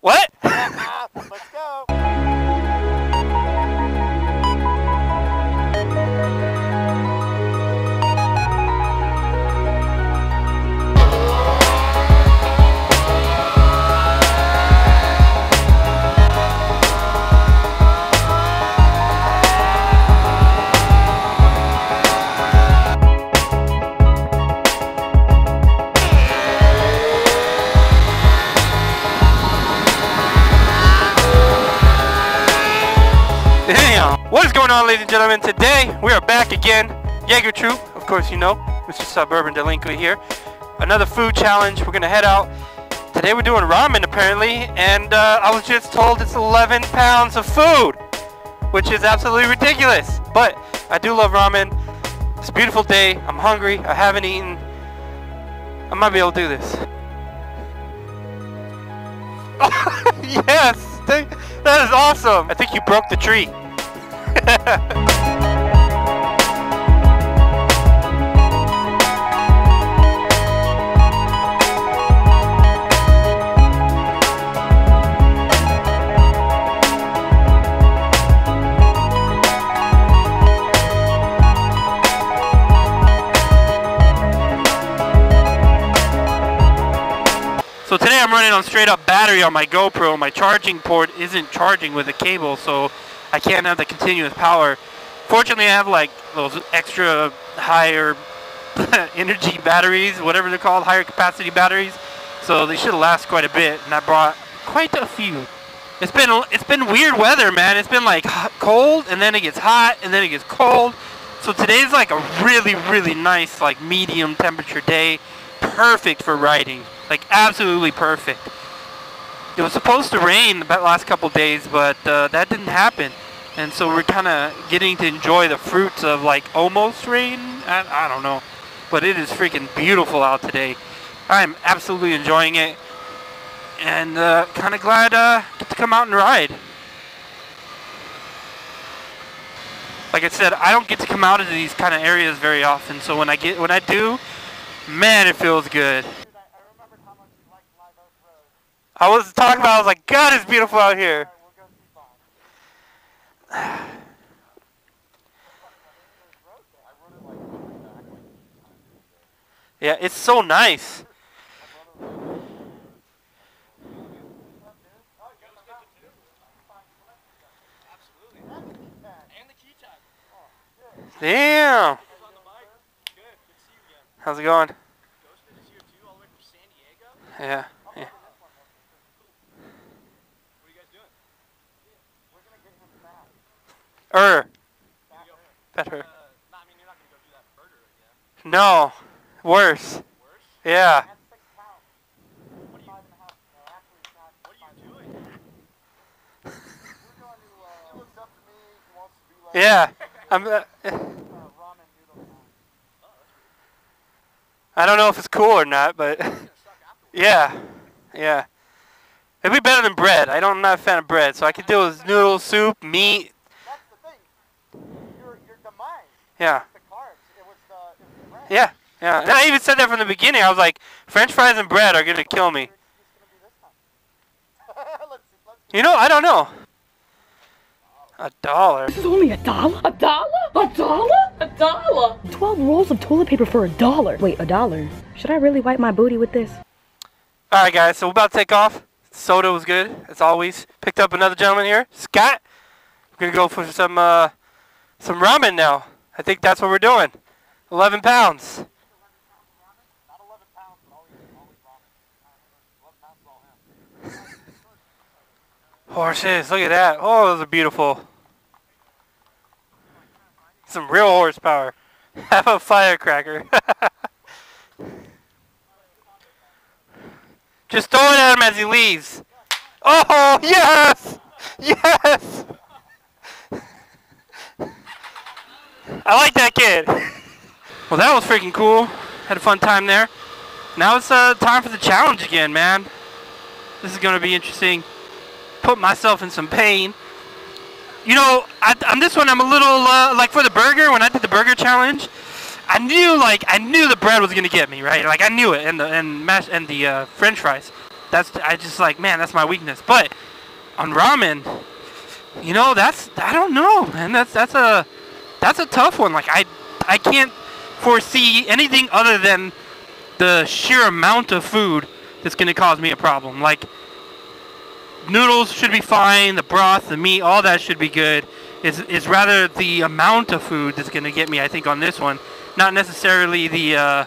What? Let's go. What is going on, ladies and gentlemen? Today we are back again. Jagertroop, of course you know, Mr. Suburban Delinquent here. Another food challenge. We're gonna head out. Today we're doing ramen apparently, and I was just told it's 11 pounds of food, which is absolutely ridiculous. But I do love ramen. It's a beautiful day. I'm hungry. I haven't eaten. I might be able to do this. Yes, that is awesome. I think you broke the tree. So today I'm running on straight up battery on my GoPro. My charging port isn't charging with a cable, so I can't have the continuous power. Fortunately, I have like those extra higher energy batteries, whatever they're called, higher capacity batteries. So they should last quite a bit, and I brought quite a few. It's been weird weather, man. It's been like cold, and then it gets hot, and then it gets cold. So today's like a really nice like medium temperature day, perfect for riding. Like absolutely perfect. It was supposed to rain the last couple days, but that didn't happen. And so we're kind of getting to enjoy the fruits of like almost rain. I don't know. But it is freaking beautiful out today. I'm absolutely enjoying it. And kind of glad I get to come out and ride. Like I said, I don't get to come out into these kind of areas very often. So when I do, man, it feels good. I was talking about, I was like, God, it's beautiful out here. Yeah, it's so nice. Damn. How's it going? Yeah. Better. No. Worse. Yeah. Yeah. I don't know if it's cool or not, but yeah. It'd be better than bread. I'm not a fan of bread, so I could deal with noodles, soup, meat. Yeah. Yeah. And I even said that from the beginning. I was like, French fries and bread are going to kill me. You know, I don't know. $1. This is only $1? $1? $1? $1? 12 rolls of toilet paper for $1. Wait, $1? Should I really wipe my booty with this? Alright guys, so we're about to take off. Soda was good, as always. Picked up another gentleman here, Scott. We're going to go for some ramen now. I think that's what we're doing. 11 pounds. Not 11 pounds, but always ramen. 11 pounds is all him. Horses, look at that. Oh, those are beautiful. Some real horsepower. Have a firecracker. Just throw it at him as he leaves. Oh, yes! Yes! I like that kid. Well, that was freaking cool. Had a fun time there. Now it's time for the challenge again, man. This is going to be interesting. Put myself in some pain. You know, on this one, I'm a little, like for the burger, when I did the burger challenge, I knew the bread was going to get me, right? Like, I knew it, and the French fries. I just like, man, that's my weakness. But on ramen, you know, I don't know, man. That's a tough one. Like I can't foresee anything other than the sheer amount of food that's going to cause me a problem. Like, noodles should be fine, the broth, the meat, all that should be good. It's rather the amount of food that's going to get me, I think, on this one. Not necessarily the,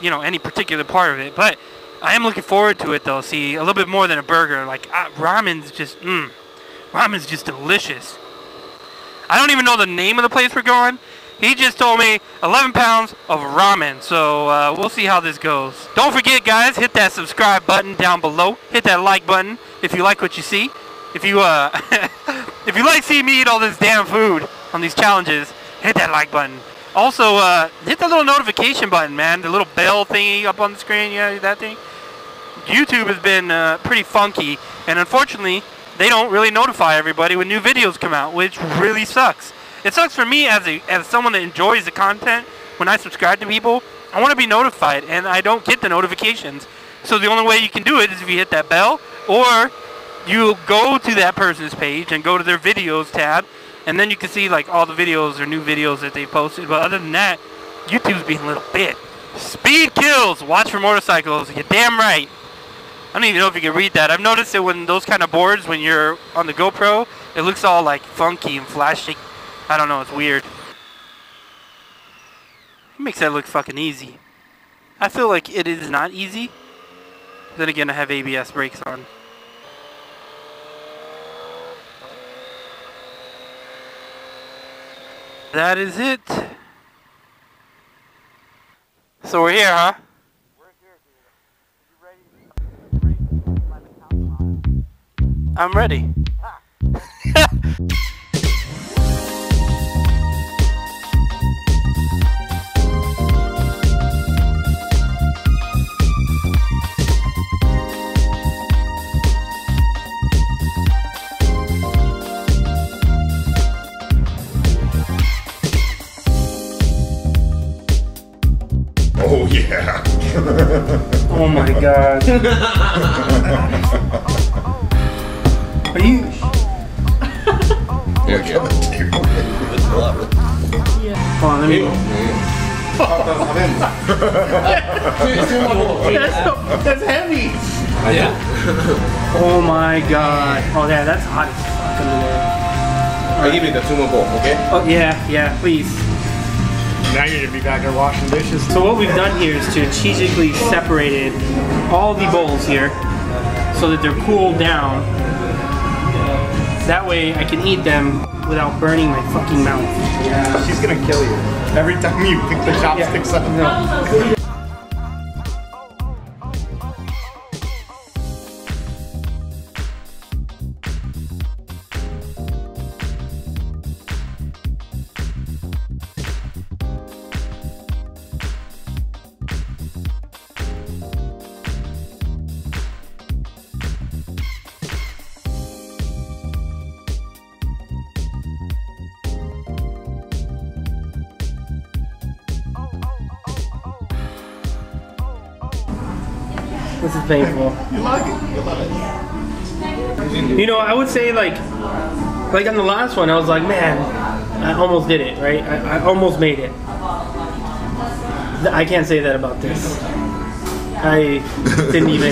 you know, any particular part of it. But I am looking forward to it, though. See, a little bit more than a burger. Like, ramen's just, ramen's just delicious. I don't even know the name of the place we're going. He just told me 11 pounds of ramen, so we'll see how this goes. Don't forget, guys, hit that subscribe button down below. Hit that like button if you like what you see. If you if you like seeing me eat all this damn food on these challenges, hit that like button. Also, hit the little notification button, man. The little bell thingy up on the screen, yeah, that thing. YouTube has been pretty funky, and unfortunately, they don't really notify everybody when new videos come out, which really sucks. It sucks for me as someone that enjoys the content. When I subscribe to people, I want to be notified, and I don't get the notifications. So the only way you can do it is if you hit that bell, or you go to that person's page and go to their videos tab, and then you can see like all the videos or new videos that they posted. But other than that, YouTube's being a little bit. Speed kills. Watch for motorcycles. You're damn right. I don't even know if you can read that. I've noticed it when those kind of boards, when you're on the GoPro, it looks all like funky and flashy. I don't know, it's weird. It makes that look fucking easy. I feel like it is not easy. Then again, I have ABS brakes on. That is it. So we're here, huh? We're here, dude. Are you ready to climb a mountain? I'm ready. Oh yeah. Oh my god. Are you? Yeah, get the table. Hold on, let me. That's heavy. Yeah. Oh my god. Oh yeah, that's hot as fuck under there. I give you the sumo bowl, okay? Oh yeah, please. Now you're gonna be back there washing dishes. So what we've done here is strategically separated all the bowls here so that they're cooled down. That way I can eat them without burning my fucking mouth. She's gonna kill you every time you pick the chopsticks up. No. This is painful. You like it. You love it. You know, I would say like on the last one, I was like, man, I almost did it, right? I almost made it. I can't say that about this. I didn't even.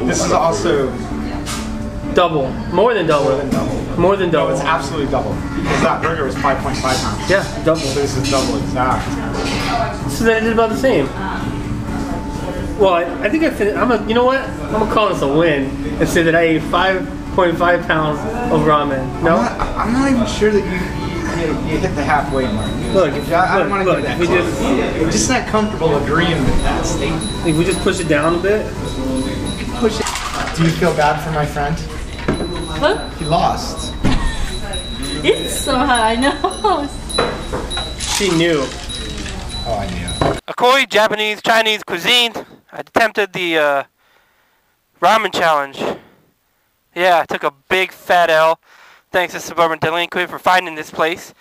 This is also Double. More than double. more than double. More than No, double. it's absolutely double. Because that burger was 5.5 pounds. Yeah, double. So this is double exact. So then I did about the same. Well, I think I finished. You know what? I'm gonna call this a win and say that I ate 5.5 pounds of ramen. No? I'm not even sure that you hit the halfway mark. Look, I don't want to look, get that we close. I'm just not comfortable agreeing with that statement. If we just push it down a bit. Push it. Do you feel bad for my friend? What? He lost. It's so hard, I know. She knew. Oh, I knew. Akoi Japanese Chinese cuisine. I attempted the ramen challenge. Yeah, I took a big fat L. Thanks to Suburban Delinquent for finding this place.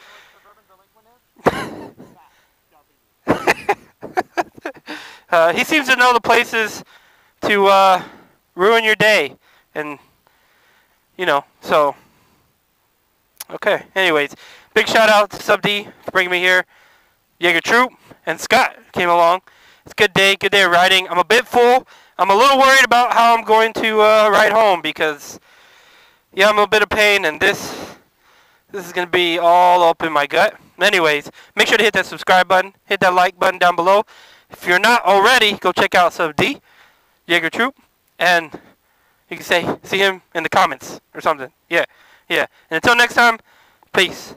He seems to know the places to ruin your day. And, you know, so, okay. Anyways, big shout out to Sub D for bringing me here. Jagertroop and Scott came along. It's a good day of riding. I'm a bit full. I'm a little worried about how I'm going to ride home because, yeah, I'm a bit of pain, and this is going to be all up in my gut. Anyways, make sure to hit that subscribe button, hit that like button down below. If you're not already, go check out Sub D, Jagertroop, and you can see him in the comments or something. Yeah. And until next time, peace.